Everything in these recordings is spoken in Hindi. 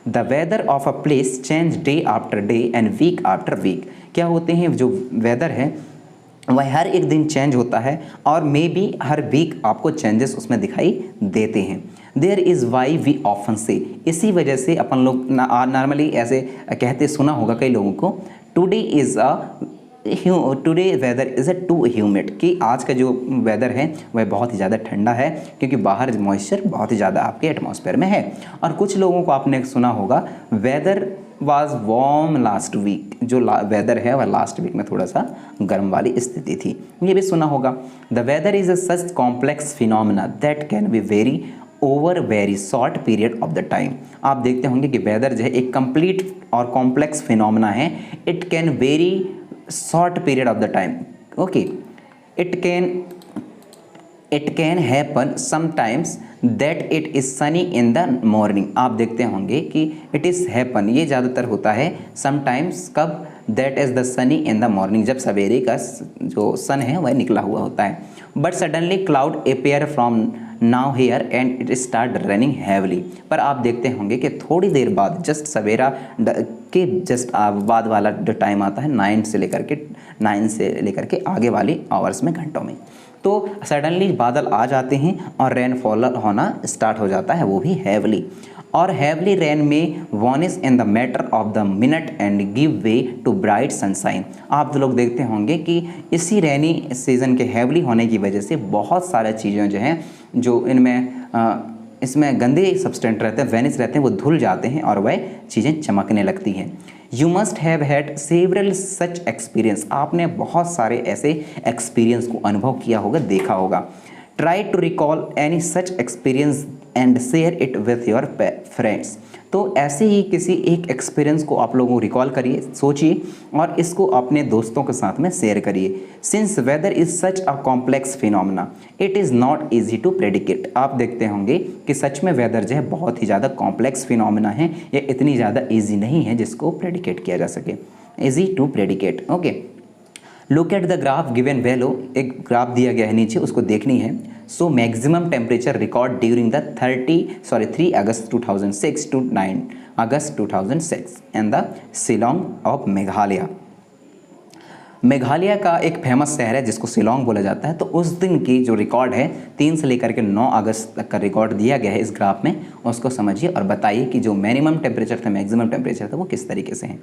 The weather of a place change day after day and week after week. क्या होते हैं, जो वेदर है वह हर एक दिन चेंज होता है और मे बी हर वीक आपको चेंजेस उसमें दिखाई देते हैं। There is why we often say, इसी वजह से अपन लोग नॉर्मली ऐसे कहते सुना होगा कई लोगों को, today weather is a too humid, कि आज का जो वेदर है वह बहुत ही ज़्यादा ठंडा है क्योंकि बाहर मॉइस्चर बहुत ही ज़्यादा आपके एटमॉस्फेयर में है। और कुछ लोगों को आपने सुना होगा weather was warm last week, जो वेदर है वह लास्ट वीक में थोड़ा सा गर्म वाली स्थिति थी, ये भी सुना होगा। The weather is a such complex phenomena that can be very over very short period of the time. आप देखते होंगे कि वेदर जो है एक कंप्लीट और कॉम्प्लेक्स फिनोमिना है, it can very short period of the time. Okay, it can happen sometimes that it is Sunny in the morning. आप देखते होंगे कि इट इज़ हैपन, ये ज़्यादातर होता है समटाइम्स, कब, that is the Sunny in the morning, जब सवेरे का जो सन है वह निकला हुआ होता है। But suddenly cloud appear from now here and it start running heavily. पर आप देखते होंगे कि थोड़ी देर बाद जस्ट सवेरा के जस्ट बाद वाला जो टाइम आता है 9 से लेकर के आगे वाली आवर्स में, घंटों में, तो सडनली बादल आ जाते हैं और रेनफॉल होना स्टार्ट हो जाता है, वो भी हैवली। और हैवली रेन में vanish in the matter of the minute and give way to bright sunshine. आप लोग देखते होंगे कि इसी रेनी सीज़न के हैवली होने की वजह से बहुत सारी चीज़ें जो हैं, जो इसमें गंदे सब्सटेंट रहते हैं, वेनिस रहते हैं, वो धुल जाते हैं और वह चीज़ें चमकने लगती हैं। You must have had several such experience, आपने बहुत सारे ऐसे एक्सपीरियंस को अनुभव किया होगा, देखा होगा। Try to recall any such experience and share it with your friends. तो ऐसे ही किसी एक एक्सपीरियंस को आप लोगों को रिकॉल करिए, सोचिए और इसको अपने दोस्तों के साथ में शेयर करिए। Since weather is such a complex phenomena it is not easy to predict. आप देखते होंगे कि सच में वेदर जो है बहुत ही ज़्यादा कॉम्प्लेक्स फिनोमिना है, ये इतनी ज़्यादा ईजी नहीं है जिसको प्रेडिकेट किया जा सके, easy to predict. Okay, look at the graph given value, एक ग्राफ दिया गया है नीचे, उसको देखनी है। So maximum temperature record during the 3 August 2006 to 9 August 2006 and the Shillong of Meghalaya. Meghalaya का एक फेमस शहर है जिसको शिलोंग बोला जाता है। तो उस दिन की जो रिकॉर्ड है 3 से लेकर के 9 अगस्त तक का रिकॉर्ड दिया गया है इस ग्राफ में, उसको समझिए और बताइए कि जो मिनिमम टेम्परेचर था, मैक्सिमम टेम्परेचर था, वो किस तरीके से है।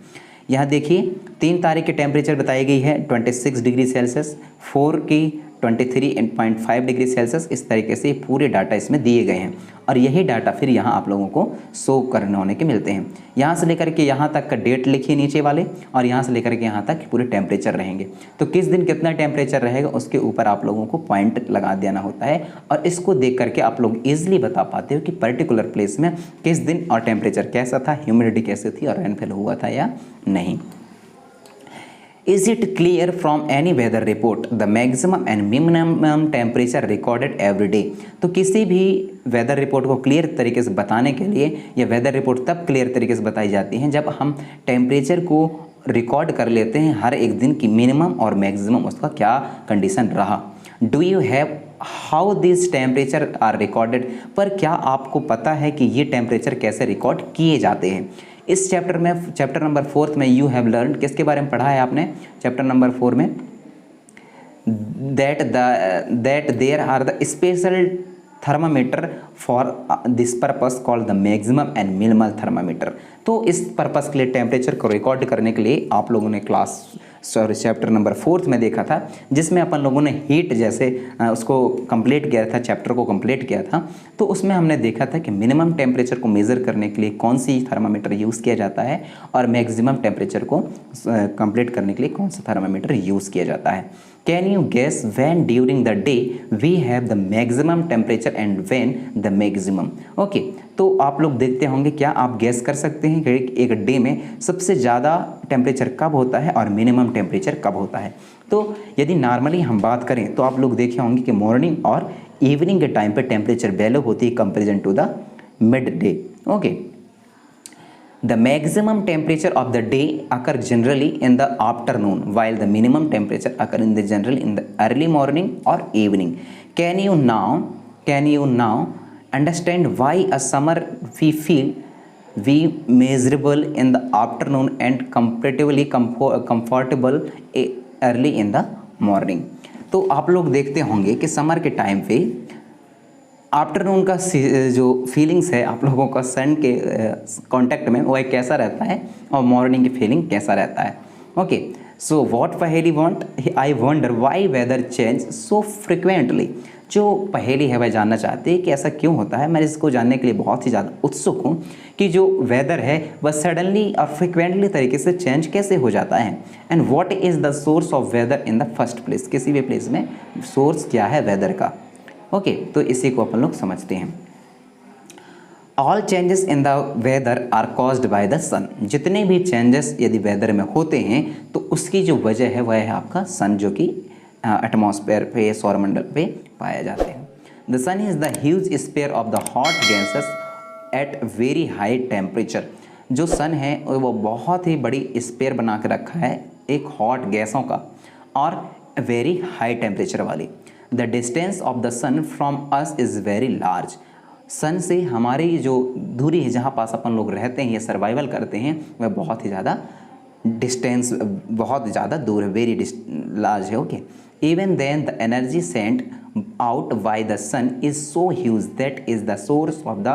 यहाँ देखिए 3 तारीख की टेम्परेचर बताई गई है 26 डिग्री सेल्सियस, 4 की 23.5 डिग्री सेल्सियस। इस तरीके से पूरे डाटा इसमें दिए गए हैं और यही डाटा फिर यहाँ आप लोगों को शो करने होने के मिलते हैं। यहाँ से लेकर के यहाँ तक का डेट लिखिए नीचे वाले, और यहाँ से लेकर के यहाँ तक पूरे टेम्परेचर रहेंगे। तो किस दिन कितना टेम्परेचर रहेगा उसके ऊपर आप लोगों को पॉइंट लगा देना होता है और इसको देख करके आप लोग ईजिली बता पाते हो कि पर्टिकुलर प्लेस में किस दिन और टेम्परेचर कैसा था, ह्यूमिडिटी कैसी थी और रेनफॉल हुआ था या नहीं। Is it clear from any weather report the maximum and minimum temperature recorded every day? तो किसी भी वेदर रिपोर्ट को क्लियर तरीके से बताने के लिए, यह वेदर रिपोर्ट तब क्लियर तरीके से बताई जाती है जब हम टेम्परेचर को रिकॉर्ड कर लेते हैं हर एक दिन की मिनिमम और मैक्सिमम उसका क्या कंडीशन रहा। Do you have how this temperature are recorded, पर क्या आपको पता है कि ये टेम्परेचर कैसे रिकॉर्ड किए जाते हैं। इस चैप्टर में, चैप्टर नंबर 4 में यू हैव लर्न, किसके बारे में पढ़ा है आपने चैप्टर नंबर 4 में, that there are the special thermometer for this purpose called the maximum and minimum thermometer. तो इस पर्पस के लिए, टेम्परेचर को रिकॉर्ड करने के लिए आप लोगों ने चैप्टर नंबर 4 में देखा था, जिसमें अपन लोगों ने हीट जैसे उसको कंप्लीट किया था, चैप्टर को कंप्लीट किया था। तो उसमें हमने देखा था कि मिनिमम टेम्परेचर को मेज़र करने के लिए कौन सी थर्मामीटर यूज़ किया जाता है और मैक्सिमम टेम्परेचर को कंप्लीट करने के लिए कौन सा थर्मामीटर यूज़ किया जाता है। Can you guess when during the day we have the maximum temperature and when the maximum. Okay, तो आप लोग देखते होंगे, क्या आप गैस कर सकते हैं कि एक डे में सबसे ज़्यादा टेम्परेचर कब होता है और मिनिमम टेम्परेचर कब होता है। तो यदि नॉर्मली हम बात करें तो आप लोग देखे होंगे कि मॉर्निंग और इवनिंग के टाइम पे टेम्परेचर वैल्यू होती है comparison to the mid day. Okay, the maximum temperature of the day occur generally in the afternoon while the minimum temperature occur in the general in the early morning or evening. Can you now understand why a summer we feel we measurable in the afternoon and comparatively comfortable early in the morning. तो आप लोग देखते होंगे कि समर के टाइम पे आफ्टरनून का जो फीलिंग्स है आप लोगों का सन के कांटेक्ट में वह कैसा रहता है और मॉर्निंग की फीलिंग कैसा रहता है। ओके, सो व्हाट पहेली want, I wonder why weather change so frequently. जो पहेली है वह जानना चाहते हैं कि ऐसा क्यों होता है। मैं इसको जानने के लिए बहुत ही ज़्यादा उत्सुक हूँ कि जो वेदर है वह सडनली और फ्रिक्वेंटली तरीके से चेंज कैसे हो जाता है। And what is the source of weather in the first place, किसी भी प्लेस में सोर्स क्या है वेदर का। ओके, तो इसी को अपन लोग समझते हैं। All changes in the weather are caused by the sun. जितने भी चेंजेस यदि वेदर में होते हैं तो उसकी जो वजह है वह है आपका सन, जो कि एटमॉस्फेयर पे, सौरमंडल पे पाया जाते हैं। The sun is the huge sphere of the hot gases at very high temperature. जो सन है वो बहुत ही बड़ी स्पेयर बना के रखा है एक हॉट गैसों का और वेरी हाई टेम्परेचर वाली। The distance of the sun from us is very large. Sun से हमारी जो दूरी है, जहाँ पास अपन लोग रहते हैं या सर्वाइवल करते हैं, वह बहुत ही ज़्यादा डिस्टेंस, बहुत ज़्यादा दूर है, वेरी लार्ज है। Okay, even then the energy sent out by the sun is so huge that is the source of the